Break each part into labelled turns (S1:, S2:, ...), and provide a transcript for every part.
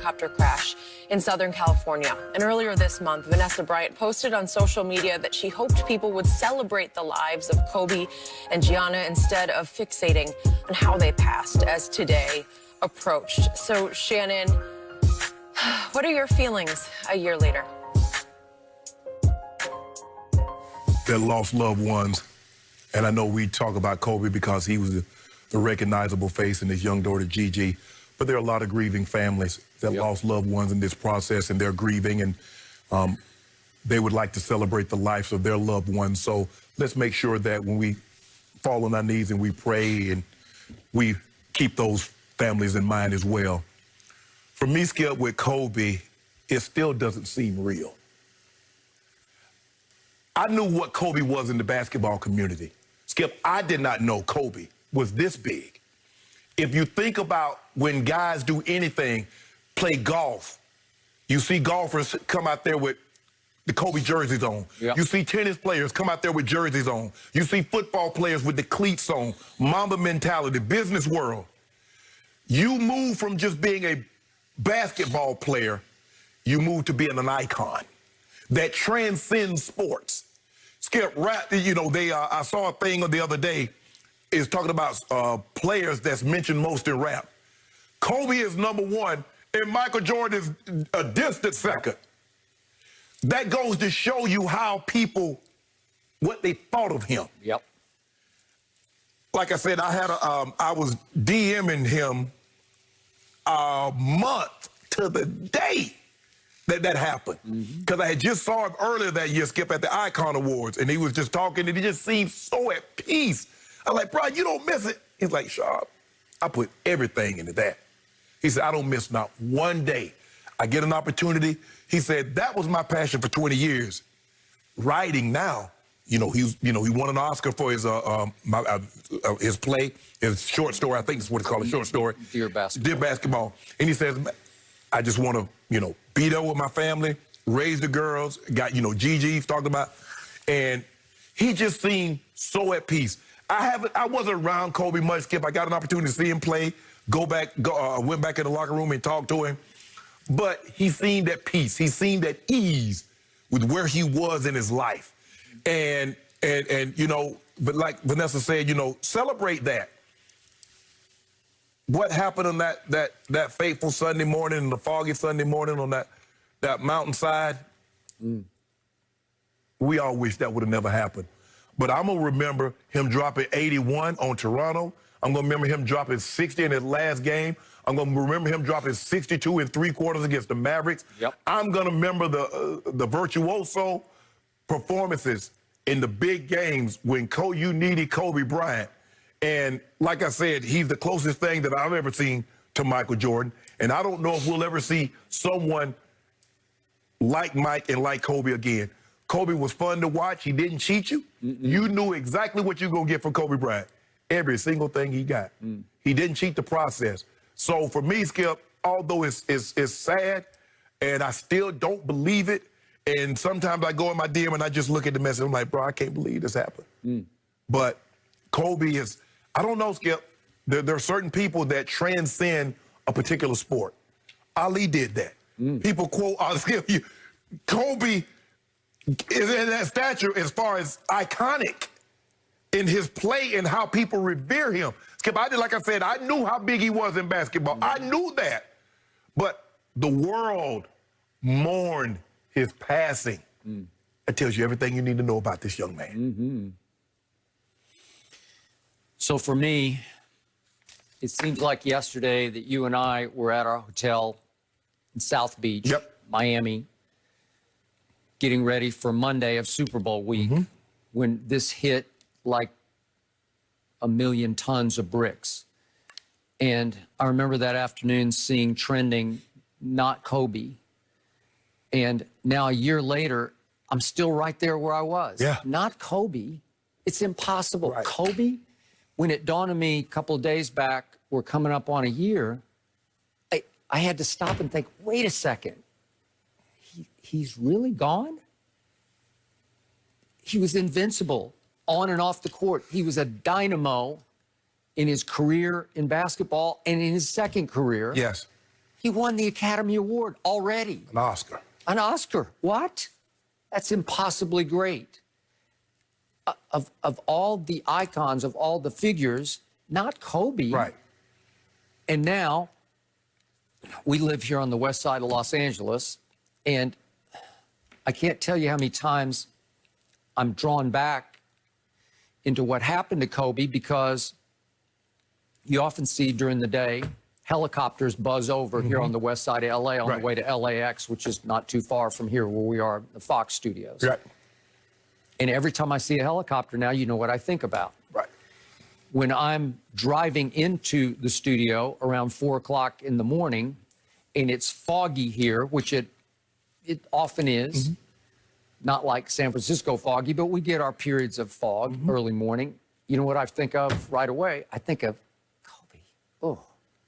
S1: helicopter crash in Southern California. And earlier this month, Vanessa Bryant posted on social media that she hoped people would celebrate the lives of Kobe and Gianna instead of fixating on how they passed as today approached. So, Shannon, what are your feelings a year later?
S2: That lost loved ones. And I know we talk about Kobe because he was the recognizable face and his young daughter, Gigi. But there are a lot of grieving families that lost loved ones in this process, and they're grieving, and they would like to celebrate the lives of their loved ones. So let's make sure that when we fall on our knees and we pray, and we keep those families in mind as well. For me, Skip, with Kobe, it still doesn't seem real. I knew what Kobe was in the basketball community. Skip, I did not know Kobe was this big. If you think about when guys do anything, play golf, you see golfers come out there with the Kobe jerseys on. Yep. You see tennis players come out there with jerseys on. You see football players with the cleats on. Mamba mentality, business world. You move from just being a basketball player, you move to being an icon that transcends sports. Skip, you know, I saw a thing the other day is talking about players that's mentioned most in rap. Kobe is #1, and Michael Jordan is a distant second. That goes to show you how people, what they thought of him.
S3: Yep.
S2: Like I said, I was DMing him a month to the day that happened. Because I had just saw him earlier that year, Skip, at the Icon Awards, and he was just talking, and he just seemed so at peace. I'm like, bro, you don't miss it. He's like, Sharp, I put everything into that. He said, I don't miss not one day. I get an opportunity. He said, that was my passion for 20 years. Writing now, he won an Oscar for his play, his short story, I think it's what it's called, a short story.
S3: Dear Basketball.
S2: Dear Basketball. And he says, I just want to, be there with my family, raise the girls, got, Gigi's talked about. And he just seemed so at peace. I wasn't around Kobe much, Skip. I got an opportunity to see him play, went back in the locker room and talked to him. But he seemed at peace. He seemed at ease with where he was in his life. And but like Vanessa said, celebrate that. What happened on that fateful Sunday morning and the foggy Sunday morning on that mountainside, we all wish that would have never happened. But I'm going to remember him dropping 81 on Toronto. I'm going to remember him dropping 60 in his last game. I'm going to remember him dropping 62 in 3/4 against the Mavericks.
S3: Yep.
S2: I'm going to remember the virtuoso performances in the big games when you needed Kobe Bryant. And like I said, he's the closest thing that I've ever seen to Michael Jordan. And I don't know if we'll ever see someone like Mike and like Kobe again. Kobe was fun to watch. He didn't cheat you. You knew exactly what you're going to get from Kobe Bryant. Every single thing he got. He didn't cheat the process. So for me, Skip, although it's sad, and I still don't believe it, and sometimes I go in my DM and I just look at the message, I'm like, bro, I can't believe this happened. But Kobe is, I don't know, Skip, there are certain people that transcend a particular sport. Ali did that. People quote, Skip, Kobe is in that stature as far as iconic in his play and how people revere him. Skip, like I said, I knew how big he was in basketball. I knew that. But the world mourned his passing. That tells you everything you need to know about this young man.
S3: So for me, it seems like yesterday that you and I were at our hotel in South Beach, Miami, getting ready for Monday of Super Bowl week, when this hit like 1,000,000 tons of bricks. And I remember that afternoon seeing trending, not Kobe. And now a year later, I'm still right there where I was. Not Kobe. It's impossible. Kobe, when it dawned on me a couple of days back, we're coming up on a year, I had to stop and think, wait a second. He's really gone? He was invincible on and off the court. He was a dynamo in his career in basketball and in his second career. He won the Academy Award already.
S2: An Oscar.
S3: An Oscar. What? That's impossibly great. Of all the icons, of all the figures, not Kobe.
S2: Right.
S3: And now, we live here on the west side of Los Angeles, and I can't tell you how many times I'm drawn back into what happened to Kobe, because you often see during the day helicopters buzz over here on the west side of LA on the way to LAX, which is not too far from here where we are, the Fox studios.
S2: Right.
S3: And every time I see a helicopter now, you know what I think about.
S2: Right.
S3: When I'm driving into the studio around 4 o'clock in the morning and it's foggy here, which it often is, not like San Francisco foggy, but we get our periods of fog early morning. You know what I think of right away? I think of Kobe. Oh,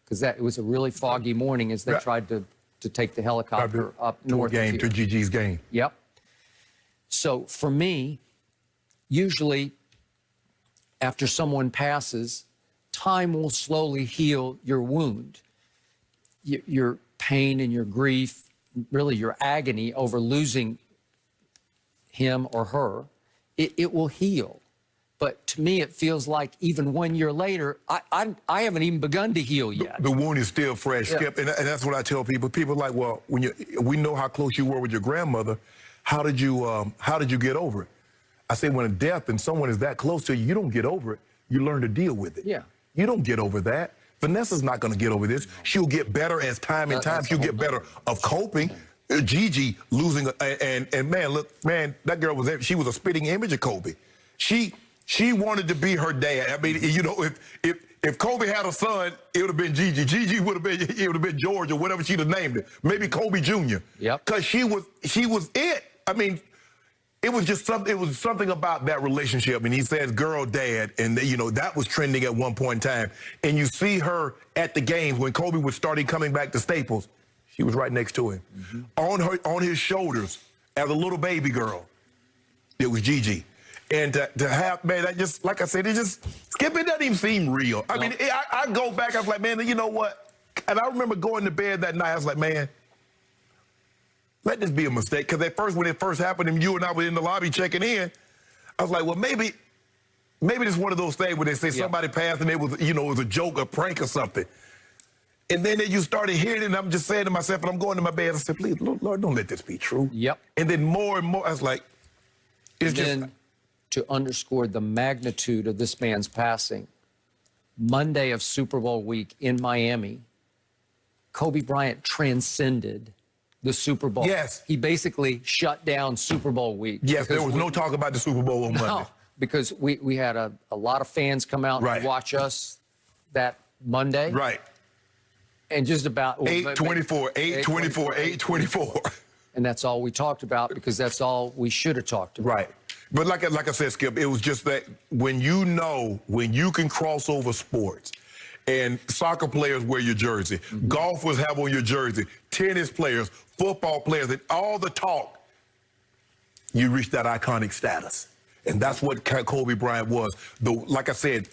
S3: because it was a really foggy morning as they tried to take the helicopter up north of here.
S2: To Gigi's game.
S3: Yep. So for me, usually after someone passes, time will slowly heal your wound. Your pain and your grief, really your agony over losing him or her, it will heal. But to me, it feels like even 1 year later, I haven't even begun to heal yet.
S2: The wound is still fresh, Skip, and that's what I tell people. People are like, well, we know how close you were with your grandmother. How did you get over it? I say, when a death and someone is that close to you, you don't get over it. You learn to deal with it.
S3: Yeah.
S2: You don't get over that. Vanessa's not going to get over this. She'll get better as time and time. She'll get better of coping. Gigi losing, and man, look, man, that girl she was a spitting image of Kobe. She wanted to be her dad. I mean, you know, if Kobe had a son, it would have been Gigi. Gigi would have been George or whatever she'd have named it. Maybe Kobe Jr.
S3: Yep.
S2: Because she was it. I mean, it was just something. It was something about that relationship. And he says, "Girl, dad," and you know that was trending at one point in time. And you see her at the games when Kobe was starting coming back to Staples. She was right next to him, on his shoulders as a little baby girl. It was Gigi. And to have, man, that just, like I said, it doesn't even seem real. I mean, I go back, I was like, man, you know what? And I remember going to bed that night, I was like, man, let this be a mistake. Because at first, when it first happened, and you and I were in the lobby checking in, I was like, well, maybe this is one of those things where they say somebody passed and it was, you know, it was a joke, a prank or something. And then you started hearing it, and I'm just saying to myself, and I'm going to my bed, I said, please, Lord, don't let this be true.
S3: Yep.
S2: And then more and more, I was like, it's just...
S3: To underscore the magnitude of this man's passing, Monday of Super Bowl week in Miami, Kobe Bryant transcended the Super Bowl.
S2: Yes.
S3: He basically shut down Super Bowl week.
S2: Yes, there was no talk about the Super Bowl on Monday.
S3: No, because we had a lot of fans come out and watch us that Monday.
S2: Right.
S3: And just about...
S2: 8:24, 8:24, 8:24.
S3: And that's all we talked about, because that's all we should have talked about.
S2: Right. But like I said, Skip, it was just that when you can cross over sports, and soccer players wear your jersey, golfers have on your jersey, tennis players, football players, and all the talk, you reach that iconic status. And that's what Kobe Bryant was. Like I said,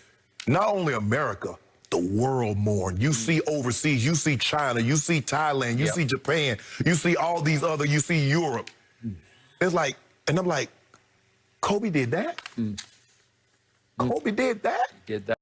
S2: not only America, the world mourned. You see overseas, you see China, you see Thailand, you see Japan, you see all these other, you see Europe. It's like, and I'm like, Kobe did that? Kobe did that?
S3: Did that.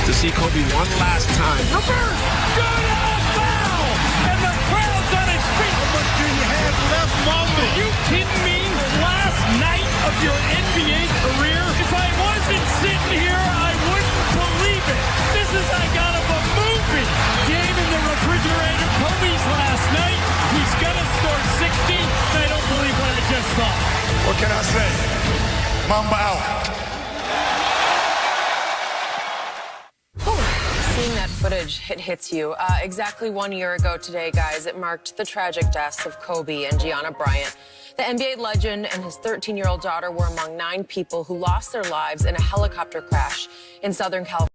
S4: to see Kobe one last time.
S5: Reverse! Good foul! And the crowd's on its feet. How much do you have left, Mamba? Are you kidding me? Last night of your NBA career? If I wasn't sitting here, I wouldn't believe it. This is like out of a movie. Game in the refrigerator. Kobe's last night. He's gonna score 60. I don't believe what I just saw.
S4: What can I say? Mamba out.
S1: Seeing that footage, it hits you. Exactly 1 year ago today, guys, it marked the tragic deaths of Kobe and Gianna Bryant. The NBA legend and his 13-year-old daughter were among 9 people who lost their lives in a helicopter crash in Southern California.